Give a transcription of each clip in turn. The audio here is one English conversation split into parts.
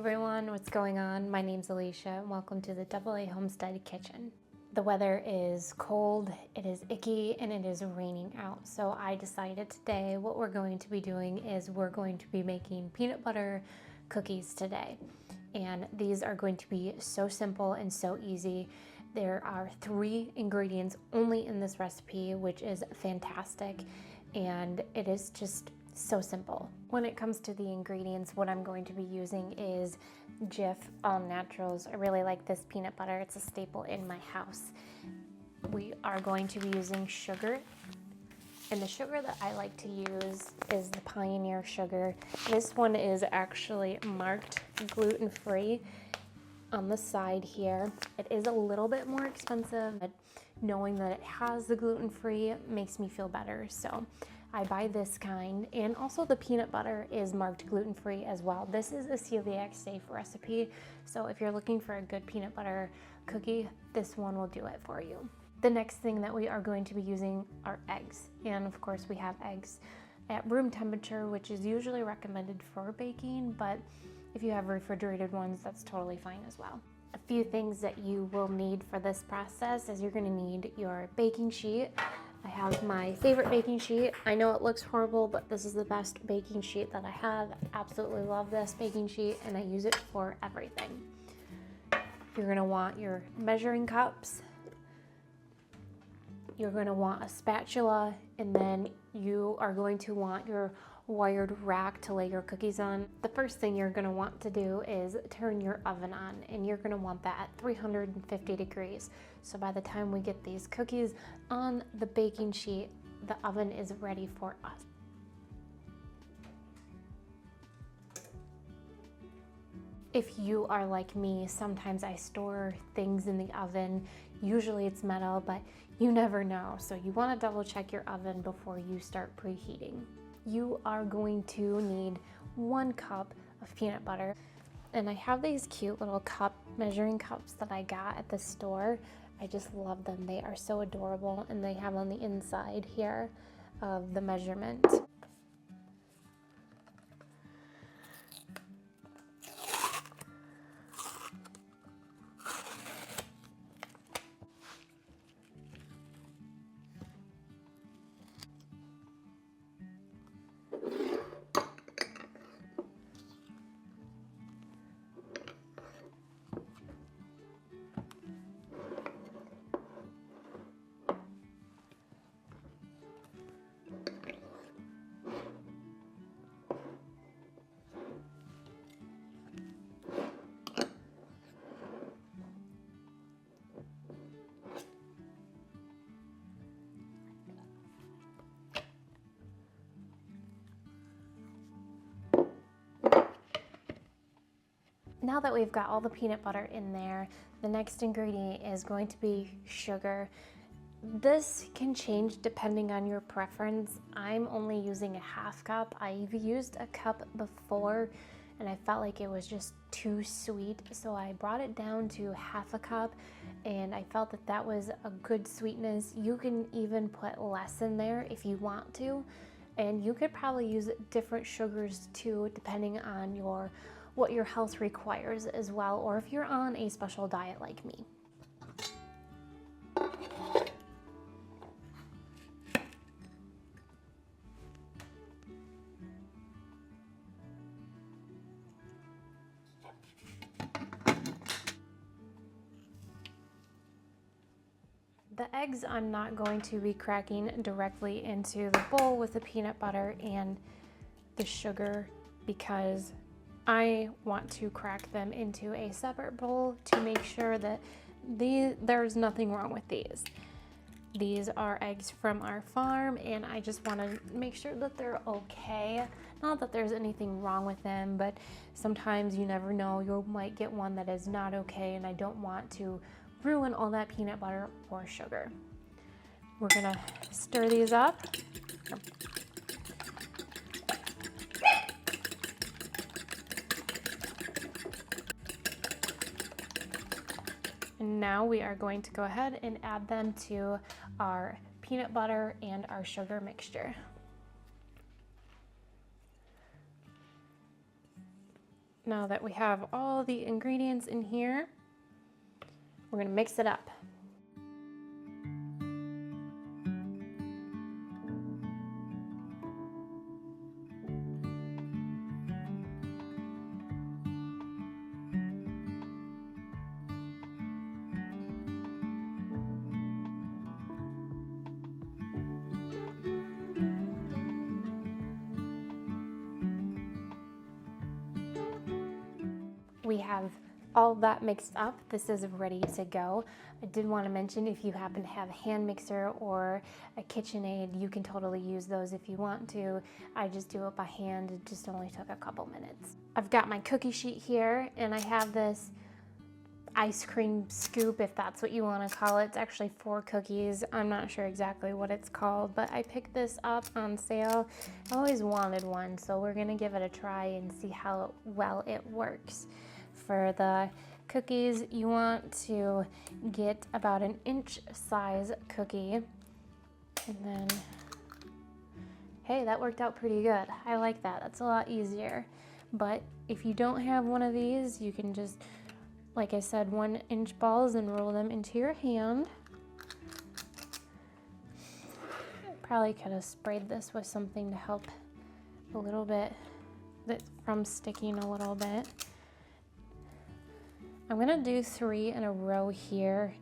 everyone, what's going on? My name's Alicia and welcome to the AA Homestead Kitchen. The weather is cold, it is icky, and it is raining out. So I decided today what we're going to be doing is we're going to be making peanut butter cookies today. And these are going to be so simple and so easy. There are 3 ingredients only in this recipe, which is fantastic. And it is just so simple. When it comes to the ingredients, what I'm going to be using is Jif All Naturals. I really like this peanut butter. It's a staple in my house. We are going to be using sugar, and the sugar that I like to use is the Pioneer sugar. This one is actually marked gluten-free on the side here. It is a little bit more expensive, but knowing that it has the gluten-free makes me feel better. So I buy this kind, and also the peanut butter is marked gluten-free as well. This is a celiac safe recipe, so if you're looking for a good peanut butter cookie, this one will do it for you. The next thing that we are going to be using are eggs, and of course we have eggs at room temperature, which is usually recommended for baking, but if you have refrigerated ones, that's totally fine as well. A few things that you will need for this process is you're going to need your baking sheet. I have my favorite baking sheet. I know it looks horrible, but this is the best baking sheet that I have. I absolutely love this baking sheet, and I use it for everything. You're going to want your measuring cups. You're going to want a spatula, and then you are going to want your wired rack to lay your cookies on. The first thing you're going to want to do is turn your oven on, and you're going to want that at 350 degrees. So by the time we get these cookies on the baking sheet, the oven is ready for us. If you are like me, sometimes I store things in the oven. Usually it's metal, but you never know. So you want to double check your oven before you start preheating. You are going to need 1 cup of peanut butter. And I have these cute little measuring cups that I got at the store. I just love them. They are so adorable, and they have on the inside here of the measurement. Now that we've got all the peanut butter in there, the next ingredient is going to be sugar. This can change depending on your preference. I'm only using a 1/2 cup. I've used a cup before, and I felt like it was just too sweet, so I brought it down to 1/2 cup, and I felt that that was a good sweetness. You can even put less in there if you want to, and you could probably use different sugars too, depending on what your health requires as well, or if you're on a special diet like me. The eggs I'm not going to be cracking directly into the bowl with the peanut butter and the sugar, because I want to crack them into a separate bowl to make sure that there's nothing wrong with these. These are eggs from our farm, and I just want to make sure that they're okay. Not that there's anything wrong with them, but sometimes you never know. You might get one that is not okay, and I don't want to ruin all that peanut butter or sugar. We're gonna stir these up. And now we are going to go ahead and add them to our peanut butter and our sugar mixture. Now that we have all the ingredients in here, we're gonna mix it up. We have all that mixed up. This is ready to go. I did want to mention, if you happen to have a hand mixer or a KitchenAid, you can totally use those if you want to. I just do it by hand. It just only took a couple minutes. I've got my cookie sheet here, and I have this ice cream scoop, if that's what you want to call it. It's actually 4 cookies. I'm not sure exactly what it's called, but I picked this up on sale. I always wanted one, so we're gonna give it a try and see how well it works. For the cookies, you want to get about an inch size cookie. And then, hey, that worked out pretty good. I like that. That's a lot easier. But if you don't have one of these, you can just, like I said, 1-inch balls and roll them into your hand. Probably could have sprayed this with something to help a little bit from sticking a little bit. I'm gonna do 3 in a row here.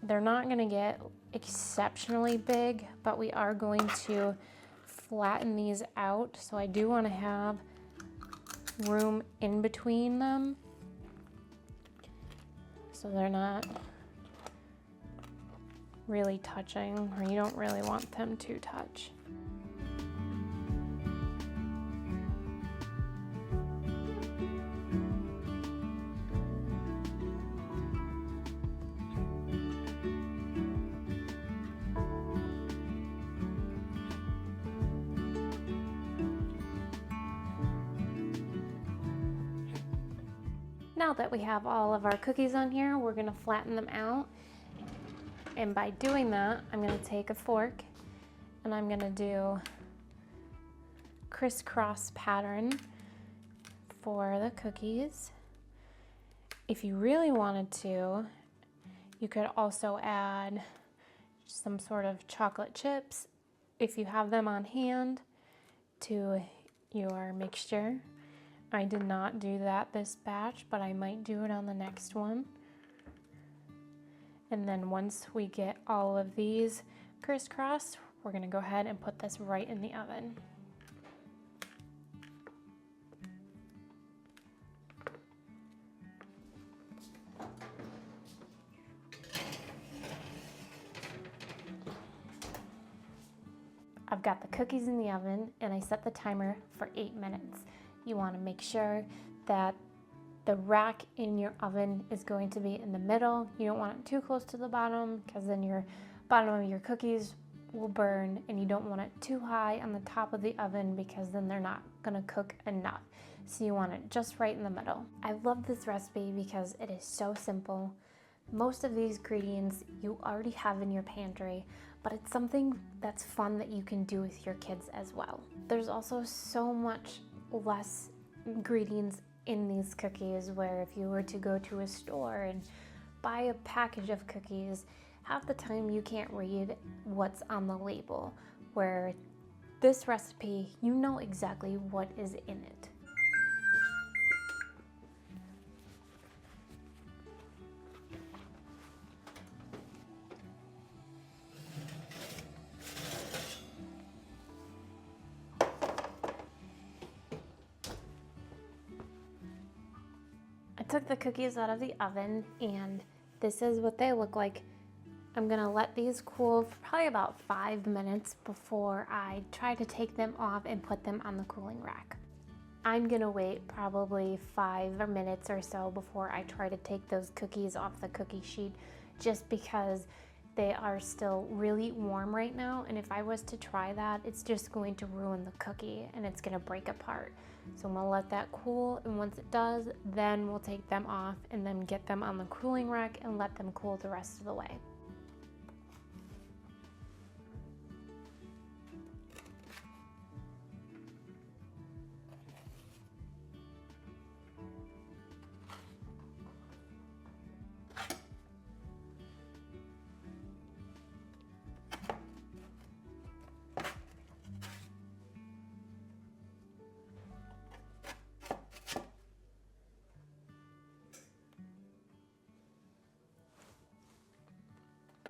They're not gonna get exceptionally big, but we are going to flatten these out. So I do wanna have room in between them, so they're not really touching, or you don't really want them to touch. Now that we have all of our cookies on here, we're gonna flatten them out. And by doing that, I'm gonna take a fork and I'm gonna do crisscross pattern for the cookies. If you really wanted to, you could also add some sort of chocolate chips, if you have them on hand, to your mixture. I did not do that this batch, but I might do it on the next one. And then once we get all of these crisscross, we're gonna go ahead and put this right in the oven. I've got the cookies in the oven and I set the timer for 8 minutes. You want to make sure that the rack in your oven is going to be in the middle. You don't want it too close to the bottom, because then your bottom of your cookies will burn, and you don't want it too high on the top of the oven, because then they're not going to cook enough. So you want it just right in the middle. I love this recipe because it is so simple. Most of these ingredients you already have in your pantry, but it's something that's fun that you can do with your kids as well. There's also so much less ingredients in these cookies, where if you were to go to a store and buy a package of cookies, half the time you can't read what's on the label, where this recipe, you know exactly what is in it. I took the cookies out of the oven, and this is what they look like. I'm gonna let these cool for probably about 5 minutes before I try to take them off and put them on the cooling rack. I'm gonna wait probably 5 minutes or so before I try to take those cookies off the cookie sheet, just because they are still really warm right now, and if I was to try that, it's just going to ruin the cookie and it's gonna break apart. So I'm gonna let that cool, and once it does, then we'll take them off and then get them on the cooling rack and let them cool the rest of the way.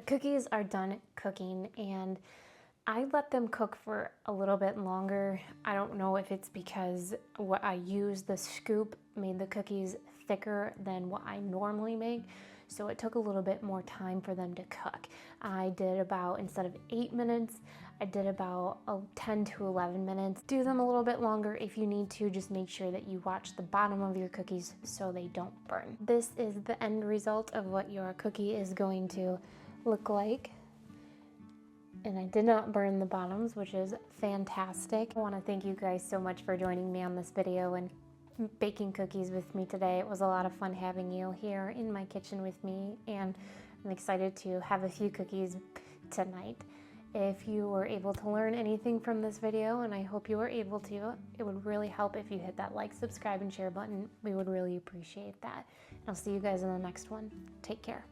cookies are done cooking, and I let them cook for a little bit longer. I don't know if it's because what I used, the scoop, made the cookies thicker than what I normally make, so it took a little bit more time for them to cook. I did about, instead of 8 minutes, I did about 10 to 11 minutes. Do them a little bit longer if you need to. Just make sure that you watch the bottom of your cookies so they don't burn. This is the end result of what your cookie is going to look like. And I did not burn the bottoms, which is fantastic. I want to thank you guys so much for joining me on this video and baking cookies with me today. It was a lot of fun having you here in my kitchen with me, and I'm excited to have a few cookies tonight. If you were able to learn anything from this video, and I hope you were able to, it would really help if you hit that like, subscribe, and share button. We would really appreciate that. And I'll see you guys in the next one. Take care.